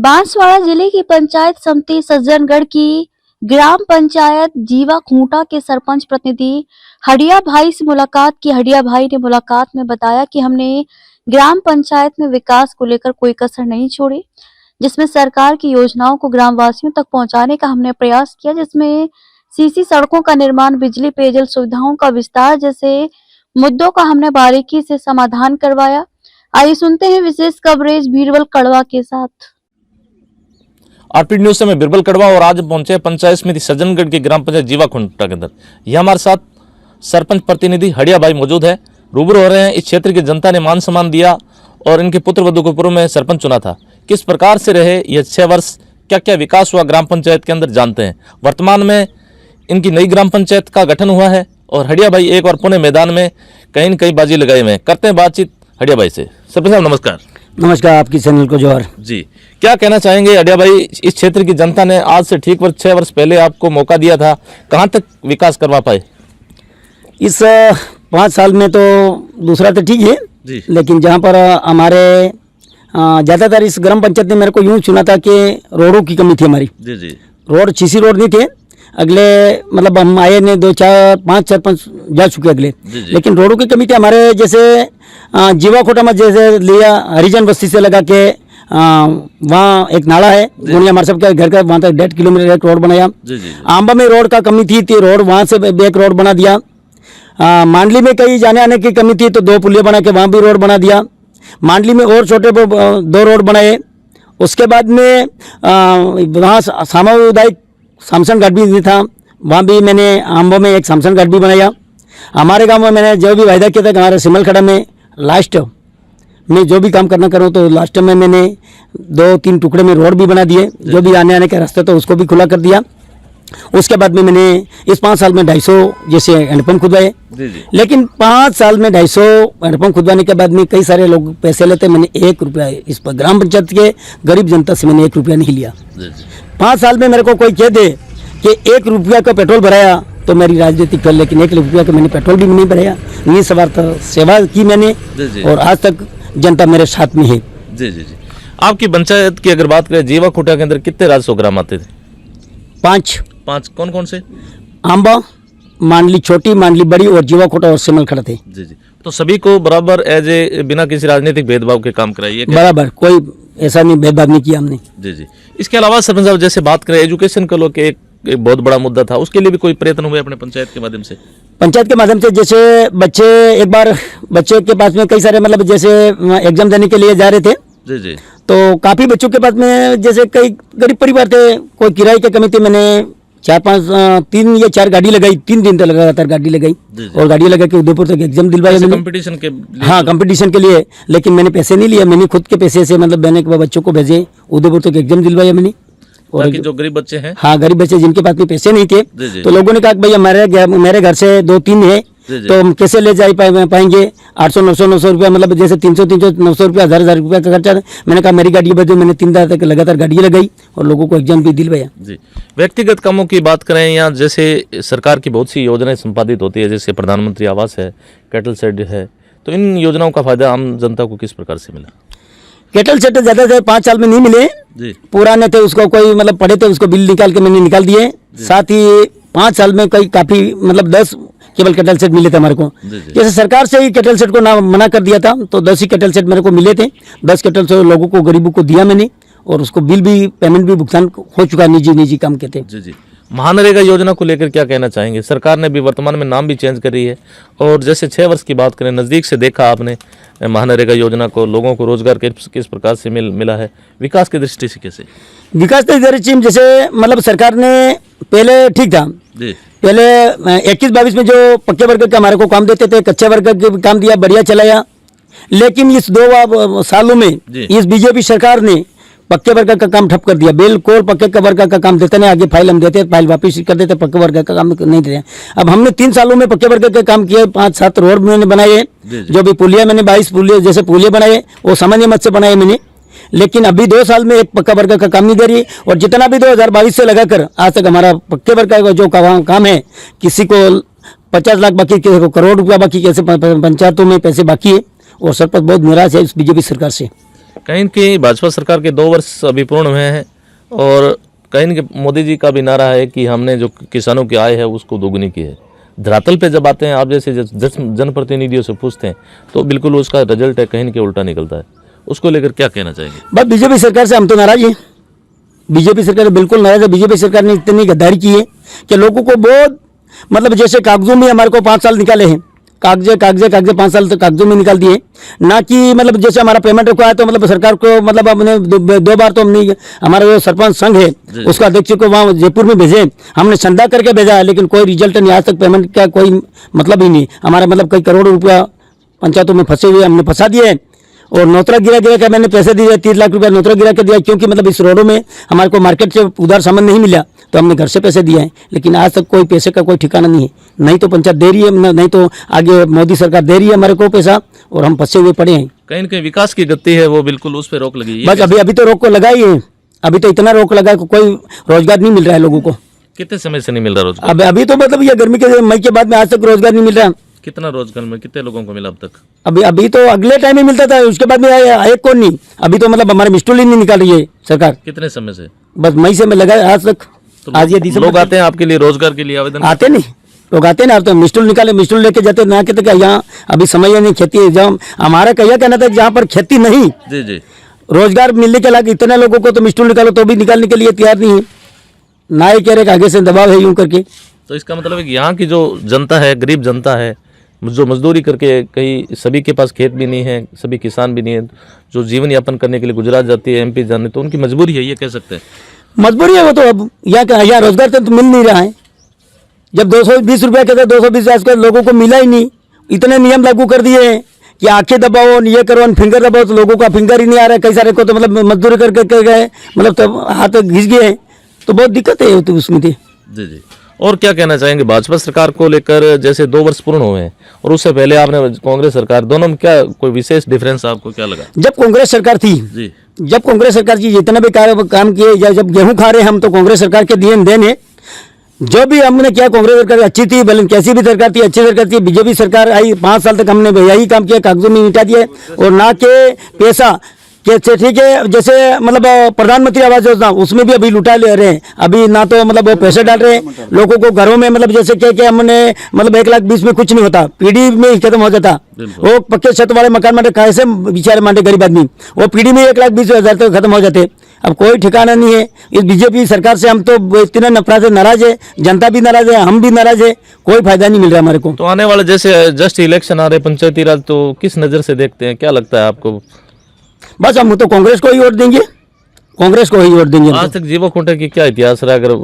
बांसवाड़ा जिले की पंचायत समिति सज्जनगढ़ की ग्राम पंचायत जीवा खूंटा के सरपंच प्रतिनिधि हडिया भाई से मुलाकात की। हडिया भाई ने मुलाकात में बताया कि हमने ग्राम पंचायत में विकास को लेकर कोई कसर नहीं छोड़ी, जिसमें सरकार की योजनाओं को ग्राम वासियों तक पहुंचाने का हमने प्रयास किया, जिसमें सीसी सड़कों का निर्माण, बिजली पेयजल सुविधाओं का विस्तार जैसे मुद्दों का हमने बारीकी से समाधान करवाया। आइए सुनते हैं विशेष कवरेज बीरबल कड़वा के साथ। आरपीडी न्यूज से मैं बीरबल कड़वा और आज पहुंचे पंचायत समिति सज्जनगढ़ की ग्राम पंचायत जीवा खूंटा के अंदर। यह हमारे साथ सरपंच प्रतिनिधि हडिया भाई मौजूद है। रूबरू हो रहे हैं। इस क्षेत्र की जनता ने मान सम्मान दिया और इनके पुत्र वधू को पूर्व में सरपंच चुना था। किस प्रकार से रहे ये 6 वर्ष, क्या क्या विकास हुआ ग्राम पंचायत के अंदर जानते हैं। वर्तमान में इनकी नई ग्राम पंचायत का गठन हुआ है और हडिया भाई एक बार पुणे मैदान में कहीं न कहीं बाजी लगाए हुए हैं। करते हैं बातचीत हडिया भाई से। सरपंच साहब नमस्कार। नमस्कार, आपकी चैनल को जोहार जी। क्या कहना चाहेंगे हडिया भाई, इस क्षेत्र की जनता ने आज से ठीक 6 वर्ष पहले आपको मौका दिया था, कहाँ तक विकास करवा पाए? इस 5 साल में तो दूसरा तो ठीक है जी। लेकिन जहाँ पर हमारे ज़्यादातर इस ग्राम पंचायत ने मेरे को यूँ सुना था कि रोडों की कमी थी हमारी। जी जी। रोड सीसी रोड नहीं थे। अगले मतलब हम आए ने 2 4 5 सरपंच जा चुके अगले, लेकिन रोडों की कमी थी हमारे। जैसे जीवा खूंटा में जैसे लिया हरिजन बस्ती से लगा के वहाँ एक नाला है गुनिया हमारे सबके घर का, वहाँ तक 1.5 किलोमीटर एक रोड बनाया। आंबा में रोड का कमी थी रोड वहाँ से एक रोड बना दिया। मांडली में कहीं जाने आने की कमी थी तो 2 पुलिया बना के वहाँ भी रोड बना दिया। मांडली में और छोटे 2 रोड बनाए। उसके बाद में वहाँ सामुदायिक सामसन घाट भी नहीं था, वहाँ भी मैंने आंबा में एक सामसन घाट भी बनाया। हमारे गांव में मैंने जो भी वायदा किया था कि हमारे सिमल खड़ा में लास्ट में जो भी काम करना करूँ तो लास्ट में मैंने 2-3 टुकड़े में रोड भी बना दिए। जो भी आने के रास्ते तो उसको भी खुला कर दिया। उसके बाद में मैंने इस 5 साल में 250 जैसे हैंडपम्प खुदवाए। लेकिन 5 साल में 250 हैंडपम्प खुदवाने के बाद में कई सारे लोग पैसे लेते, मैंने 1 रुपया इस पर ग्राम पंचायत के गरीब जनता से मैंने 1 रुपया नहीं लिया। 5 साल में मेरे को कोई कह दे कि 1 रुपया का पेट्रोल भराया तो मेरी राजनीति कर, लेकिन 1 रुपया का मैंने पेट्रोल भी नहीं भराया। निस्वार्थ सेवा की मैंने और आज तक जनता मेरे साथ में है। जी जी जी। आपकी पंचायत की अगर बात करें, जीवा खूंटा के अंदर कितने राजस्व ग्राम आते थे? 5। कौन कौन से? आंबा, मांडली छोटी, मांडली बड़ी और जीवा खूंटा और सिमल खड़ा थे। जी जी। तो सभी को बराबर एज ए बिना किसी राजनीतिक भेदभाव के काम कराइए? बराबर, कोई ऐसा नहीं भेदभाव नहीं किया हमने। जी जी। इसके अलावा सरपंच साहब जैसे बात करें एजुकेशन को लेकर एक बहुत बड़ा मुद्दा था, उसके लिए भी कोई प्रयत्न हुए अपने पंचायत के माध्यम से? पंचायत के माध्यम से जैसे बच्चे एक बार बच्चे के पास में कई सारे मतलब जैसे एग्जाम देने के लिए जा रहे थे। जी जी। तो काफ़ी बच्चों के पास में जैसे कई गरीब परिवार थे, कोई किराए की कमी थी, मैंने 3 या 4 गाड़ी लगाई। 3 दिन तक लगातार गाड़ी लगाई और गाड़ी लगा के उदयपुर तक एग्जाम दिलवाया मैंने कंपटीशन के लिए। हाँ, कंपटीशन के लिए। लेकिन मैंने पैसे नहीं लिए, मैंने खुद के पैसे से मतलब मैंने बच्चों को भेजे, उदयपुर तक एग्जाम दिलवाया मैंने। और जो गरीब बच्चे हैं, हाँ गरीब बच्चे जिनके पास में पैसे नहीं थे, तो लोगों ने कहा कि भैया मेरे घर से 2-3 है तो हम कैसे ले जा पाएंगे। 800 900 रुपया मतलब जैसे 300 900 रुपया 1000 रुपया का खर्चा। मैंने कहा मेरी गाड़ी बदलो, मैंने 3 दिन तक लगातार गाड़ी लगाई और लोगों को एग्जाम भी दिलवाया। जी। व्यक्तिगत कामों की बात करें या जैसे सरकार की बहुत सी योजनाएं संपादित होती है, जैसे प्रधानमंत्री आवास है, कैटल शेड है, तो इन योजनाओं का फायदा आम जनता को किस प्रकार से मिला? कैटल सेट ज़्यादा से 5 साल में नहीं मिले जी। पुराने थे, उसको कोई मतलब पड़े थे, उसको बिल निकाल के मैंने निकाल दिए। साथ ही 5 साल में कई काफ़ी मतलब 10 केवल कैटल सेट मिले थे हमारे को। जैसे सरकार से ही कैटल सेट को ना मना कर दिया था तो 10 ही कैटल सेट मेरे को मिले थे। 10 कैटल सेट लोगों को गरीबों को दिया मैंने और उसको बिल भी पेमेंट भी भुगतान हो चुका निजी काम के थे। जी जी। महानरेगा योजना को लेकर क्या कहना चाहेंगे? सरकार ने भी वर्तमान में नाम भी चेंज कर रही है और जैसे 6 वर्ष की बात करें, नज़दीक से देखा आपने महानरेगा योजना को, लोगों को रोजगार किस प्रकार से मिला है, विकास की दृष्टि से कैसे? विकास की दृष्टि में जैसे मतलब सरकार ने पहले ठीक था जी। पहले 21-22 में जो पक्के वर्ग के हमारे को काम देते थे, कच्चे वर्ग के काम दिया, बढ़िया चलाया। लेकिन इस 2 सालों में इस बीजेपी सरकार ने पक्के वर्ग का काम ठप कर दिया। बिल्कुल पक्के वर्ग का काम देते नहीं, आगे फाइल हम देते, फाइल वापस कर देते, पक्के वर्ग का काम नहीं देते। अब हमने 3 सालों में पक्के वर्ग का काम किया। 5-7 रोड मैंने बनाए, जो भी पुलिया मैंने 22 पुलिया जैसे पुलिया बनाए वो सामान्य मत से बनाए मैंने। लेकिन अभी 2 साल में एक पक्का वर्ग का काम नहीं दे रही और जितना भी 2022 से लगाकर आज तक हमारा पक्के वर्ग का जो काम है, किसी को 50 लाख बाकी, किसी को करोड़ रुपया बाकी, कैसे पंचायतों में पैसे बाकी है और सरपंच बहुत निराश है इस बीजेपी सरकार से। कहीं कि भाजपा सरकार के 2 वर्ष अभी पूर्ण हुए हैं और कहीं कि मोदी जी का भी नारा है कि हमने जो किसानों की आय है उसको दोगुनी की है। धरातल पे जब आते हैं आप जैसे जनप्रतिनिधियों से पूछते हैं तो बिल्कुल उसका रिजल्ट है कहीं कि उल्टा निकलता है। उसको लेकर क्या कहना चाहेंगे? बस बीजेपी सरकार से हम तो नाराज हैं। बीजेपी सरकार बिल्कुल नाराज है। बीजेपी सरकार ने इतनी गद्दारी की है कि लोगों को बहुत मतलब जैसे कागजों में हमारे को 5 साल निकाले हैं, कागजे 5 साल तक कागजों में निकाल दिए, ना कि मतलब जैसे हमारा पेमेंट रुका तो मतलब सरकार को मतलब हमने 2 बार तो हमने हमारा जो सरपंच संघ है उसका अध्यक्ष को वहाँ जयपुर में भेजे, हमने चंदा करके भेजा है, लेकिन कोई रिजल्ट नहीं, आज तक पेमेंट का कोई मतलब ही नहीं। हमारा मतलब कई करोड़ रुपया पंचायतों में फंसे हुए हमने फंसा दिए। और नोतरा गिरा के मैंने पैसे दिए, 3 लाख रुपया नोतरा गिरा के दिया, क्योंकि मतलब इस रोडों में हमारे को मार्केट से उधार सामान नहीं मिला तो हमने घर से पैसे दिए हैं, लेकिन आज तक कोई पैसे का कोई ठिकाना नहीं है। नहीं तो पंचायत दे रही है, नहीं तो आगे मोदी सरकार दे रही है हमारे को पैसा, और हम फंसे हुए पड़े हैं। कहीं कहीं विकास की गति है वो बिल्कुल उस पर रोक लगी है। बस अभी तो रोक को लगाई है, अभी तो इतना रोक लगा कि कोई रोजगार नहीं मिल रहा है लोगों को। कितने समय से नहीं मिल रहा रोजगार? अभी तो मतलब ये गर्मी के मई के बाद में आज तक रोजगार नहीं मिल रहा। कितना रोजगार में कितने लोगों को मिला अब तक? अभी तो अगले टाइम में मिलता था, उसके बाद में एक कौन नहीं। अभी तो मतलब हमारे मिस्टूल ही नहीं निकाल रही है सरकार। कितने समय से? बस मई से मैं लगा आज तक। तो आज ये दिसंबर लोग आते हैं आपके लिए रोजगार के लिए आवेदन? आते नहीं, लोग आते ना, तो मिस्टूल निकाले, मिस्टूल लेके जाते ना, कहते कि यहाँ अभी समय नहीं खेती है। जहाँ हमारा कहिया कहना था जहाँ पर खेती नहीं, जी जी, रोजगार मिलने के लायक इतने लोगों को तो मिस्टूल निकालो तो भी निकालने के लिए तैयार नहीं है। ना ही कह रहे कि आगे से दबाव है यूं करके। तो इसका मतलब है कि यहाँ की जो जनता है, गरीब जनता है, जो मजदूरी करके कई सभी के पास खेत भी नहीं है, सभी किसान भी नहीं है, जो जीवन यापन करने के लिए गुजरात जाती है, MP जाने, तो उनकी मजबूरी है, ये कह सकते हैं। मजबूरी है वो तो। अब यहाँ रोजगार तो मिल नहीं रहा है। जब 220 रुपया कहते 220 आजकल लोगों को मिला ही नहीं। इतने नियम लागू कर दिए हैं कि आंखें दबाओ, ये करो, फिंगर दबाओ, तो लोगों का फिंगर ही नहीं आ रहा है। कई सारे को तो मतलब मजदूरी करके गए, मतलब तो हाथ घिस गए, तो बहुत दिक्कत है तो उसमें थी। जी जी। और क्या कहना चाहेंगे भाजपा सरकार को लेकर? जैसे 2 वर्ष पूर्ण हुए हैं और उससे पहले आपने कांग्रेस सरकार, दोनों में क्या कोई विशेष डिफरेंस आपको क्या लगा? जब कांग्रेस सरकार थी जी, जब कांग्रेस सरकार जी जितना भी काम किए, जब गेहूं खा रहे हम तो कांग्रेस सरकार के देने जो भी हमने किया कांग्रेस सरकार अच्छी थी, भले कैसी भी सरकार थी, अच्छी सरकार थी। बीजेपी सरकार आई 5 साल तक हमने यही काम किया, कागजों में मिटा दिए, और ना के पैसा के ठीक है। जैसे मतलब प्रधानमंत्री आवास योजना उसमें भी अभी लुटा ले रहे हैं। अभी ना तो मतलब वो पैसे डाल रहे हैं लोगों को घरों में, मतलब जैसे क्या हमने मतलब 1,20,000 में कुछ नहीं होता, पीढ़ी में ही खत्म हो जाता। वो पक्के छत वाले मकान मांडे कैसे बेचारे मांडे गरीब आदमी, वो पीढ़ी में 1,20,000 तक खत्म हो जाते। अब कोई ठिकाना नहीं है। इस बीजेपी सरकार से हम तो इतना नफरत है, नाराज है, जनता भी नाराज है, हम भी नाराज है, कोई फायदा नहीं मिल रहा हमारे को। तो आने वाले जैसे जस्ट इलेक्शन आ रहे पंचायती राज, तो किस नज़र से देखते हैं, क्या लगता है आपको? बस हम तो कांग्रेस को ही वोट देंगे, कांग्रेस को ही वोट देंगे। आज तक जीवा खूंटा की क्या इतिहास रहा? अगर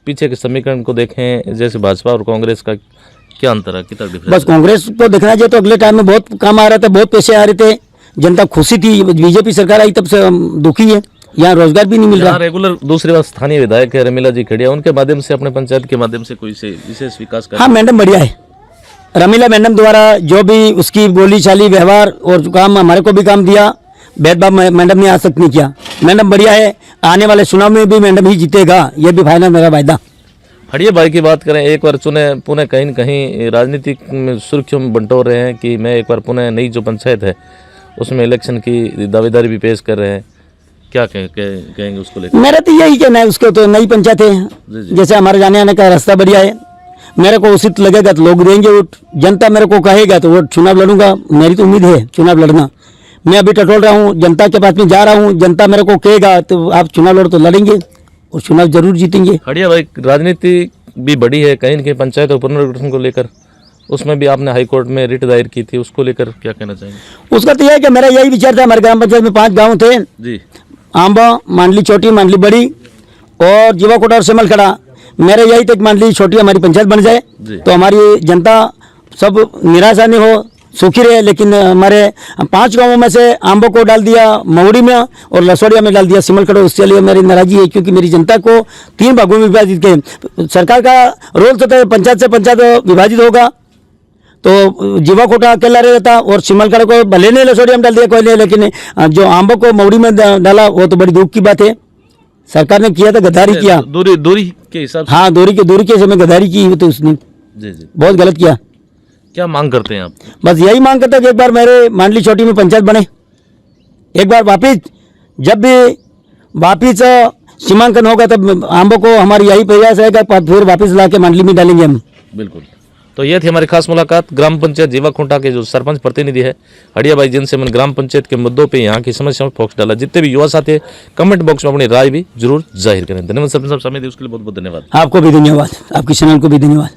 पीछे के समीकरण को देखें, जैसे भाजपा और कांग्रेस का क्या अंतर है, कितना डिफरेंस? बस कांग्रेस को देखना चाहिए तो अगले टाइम में बहुत काम आ रहा था, बहुत पैसे आ रहे थे, जनता खुशी थी। बीजेपी सरकार आई तब से हम दुखी है, यहाँ रोजगार भी नहीं मिल रहा। रेगुलर दूसरी बात स्थानीय विधायक है रमीला जी खड़िया, उनके माध्यम से अपने पंचायत के माध्यम से कोई से विशेष विकास कर? हाँ मैडम बढ़िया है, रमीला मैडम द्वारा जो भी उसकी बोली चाली व्यवहार और जो काम हमारे को भी काम दिया, भेदभाव मैडम ने आज तक नहीं किया। मैडम बढ़िया है, आने वाले चुनाव में भी मैडम ही जीतेगा, ये भी फाइनल मेरा वायदा। खड़िया भाई की बात करें, एक बार पुनः कहीं न कहीं राजनीतिक में सुर्खियों में बंटोर रहे हैं कि मैं एक बार पुनः नई जो पंचायत है उसमें इलेक्शन की दावेदारी भी पेश कर रहे हैं, क्या कहेंगे उसको लेकर? मेरा तो यही कहना है, उसको तो नई पंचायत है, जैसे हमारे जाने आने का रास्ता बढ़िया है, मेरे को उचित लगेगा तो लोग देंगे वोट, जनता मेरे को कहेगा तो वोट चुनाव लड़ूंगा। मेरी तो उम्मीद है चुनाव लड़ना। मैं अभी टटोल रहा हूँ, जनता के पास में जा रहा हूँ, जनता मेरे को कहेगा तो आप चुनाव लड़ो तो लड़ेंगे और चुनाव जरूर जीतेंगे। खड़िया भाई, राजनीति भी बड़ी है, कहीं न कहीं पंचायत और पुनर्गठन को लेकर उसमें भी आपने हाई कोर्ट में रिट दायर की थी, उसको लेकर क्या कहना चाहेंगे? उसका तो यह है कि मेरा यही विचार था, हमारे ग्राम पंचायत में 5 गाँव थे जी, आंबा, मांडली छोटी, मांडली बड़ी और जीवा खूंटा और सिमलखड़ा। मेरा यही था कि मांडली छोटी हमारी पंचायत बन जाए तो हमारी जनता सब निराशा नहीं हो, सुखी रहे। लेकिन हमारे 5 गांवों में से आंबो को डाल दिया महुड़ी में और लसोड़िया में डाल दिया सिमलखड़ा, उसके लिए मेरी नाराजी है, क्योंकि मेरी जनता को 3 भागों में विभाजित किए। सरकार का रोल तो था पंचायत से पंचायत विभाजित होगा, तो जीवा खूंटा अकेला रहता और सिमलखड़ा को भले नहीं लसोड़िया में डाल दिया कोई नहीं, लेकिन जो आंबो को महुड़ी में डाला वो तो बड़ी दुख की बात है। सरकार ने किया था गद्दारी किया, दूरी के हिसाब से। हाँ दूरी के समय गद्दारी की तो उसने जी जी, बहुत गलत किया। क्या मांग करते हैं आप? बस यही मांग करता कि एक बार मेरे मांडली छोटी में पंचायत बने, एक बार वापिस जब भी वापिस सीमांकन होगा तब आंबों को हमारी यही प्रयास है कि फिर वापस ला के मंडली में डालेंगे हम। बिल्कुल। तो ये थी हमारी खास मुलाकात ग्राम पंचायत जीवाखूंटा के जो सरपंच प्रतिनिधि है हड़िया भाई, जिनसे मैंने ग्राम पंचायत के मुद्दों पे, यहाँ की समस्याओं पर फोकस डाला। जितने भी युवा साथी है कमेंट बॉक्स में अपनी राय भी जरूर जाहिर करें। धन्यवाद सरपंच साहब, समय दिए उसके लिए बहुत बहुत धन्यवाद। आपको भी धन्यवाद, आपकी चैनल को भी धन्यवाद।